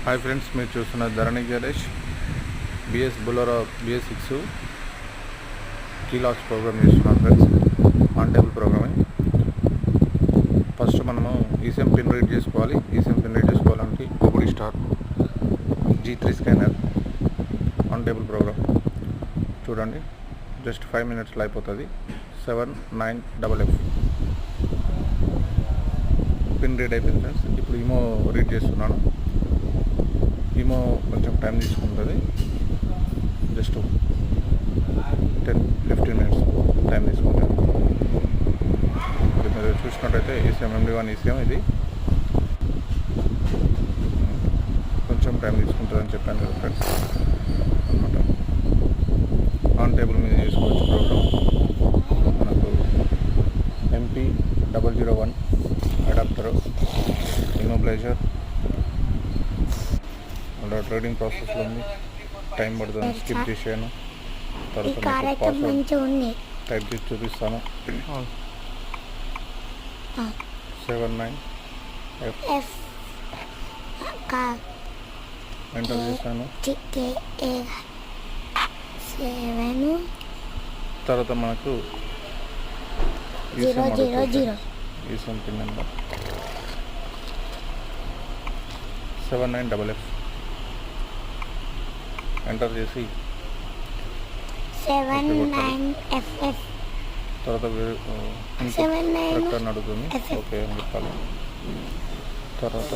Hi friends, మీరు చూస్తున్న Dharani garage BS Bolero BS6 key locks program చేస్తున్నాం friends. On table programming. First మనము ECM pin read చేసుకోవాలి. ECM pin read చేసుకోవాలంటే OBD star G3 scanner on table program చూడండి. Just 5 minutesలో అయిపోతుంది. 79FF pin read అయిపోయింది ఫ్రెండ్స్. ఇప్పుడు ఈమో రీడ్ చేస్తున్నాను. ఈమో కొంచెం టైం తీసుకుంటుంది. జస్ట్ 10-15 minutes టైం తీసుకుంటుంది. ఇది మీరు చూసినట్టయితే ఈసీఎం MD1 ఈసీఎం ఇది కొంచెం టైం తీసుకుంటుందని చెప్పాను కదా ఫ్రెండ్స్ అనమాట. ఆన్ టేబుల్ మీద చేసుకోవచ్చు ప్రోగ్రామ్. మనకు MP001 అడాప్టర్, ఇమోబిలైజర్ అలా ట్రేడింగ్ ప్రాసెస్లో ఉంది. టైం పడుతుంది, స్కిప్ చేసాను. తర్వాత టైప్ చేసి చూపిస్తాను. 79FF ఎంటర్ చేశాను. తర్వాత మనకు ECM pin number 79FF enter చేసి తర్వాత కరెక్ట్ అని అడుగుతుంది. ఓకే అని చెప్పాలి. తర్వాత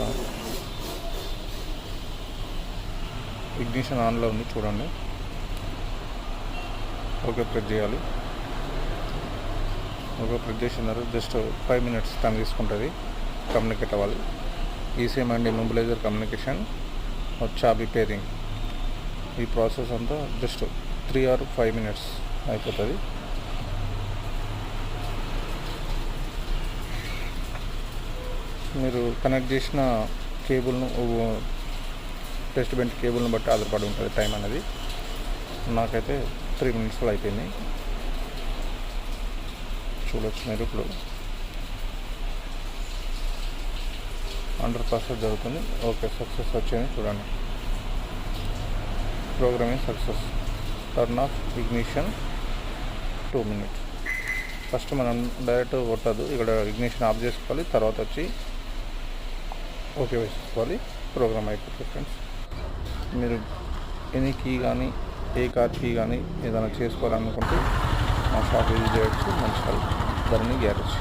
ఇగ్నిషన్ ఆన్లో ఉంది చూడండి. ఓకే ప్రెస్ చేయాలి. ఓకే ప్రెస్ చేసిన తర్వాత జస్ట్ 5 minutes టైం తీసుకుంటుంది. కమ్యూనికేట్ అవ్వాలి. ECM and immobiliser communication, చాబీ pairing, ఈ ప్రాసెస్ అంతా జస్ట్ 3 or 5 minutes అయిపోతుంది. మీరు కనెక్ట్ చేసిన కేబుల్ను, టెస్ట్ బెంచ్ కేబుల్ని బట్టి ఆధారపడి ఉంటుంది టైం అనేది. నాకైతే 3 minutesలో అయిపోయింది. చూడవచ్చు మీరు. ఇప్పుడు 100% జరుగుతుంది. ఓకే, సక్సెస్ వచ్చింది చూడండి. Programming success. Turn off ignition 2 minutes. First మనం డైరెక్ట్ కొట్టదు, ఇక్కడ ఇగ్నిషన్ ఆఫ్ చేసుకోవాలి. తర్వాత వచ్చి ఓకే వేసుకోవాలి. ప్రోగ్రామ్ అయిపోతుంది ఫ్రెండ్స్. మీరు ఎనీ కీ కానీ ఏ కార్ కీ కానీ ఏదైనా చేసుకోవాలనుకుంటే మా షాప్ విజిట్ చేయవచ్చు. మంచి ధరణి గ్యారేజ్.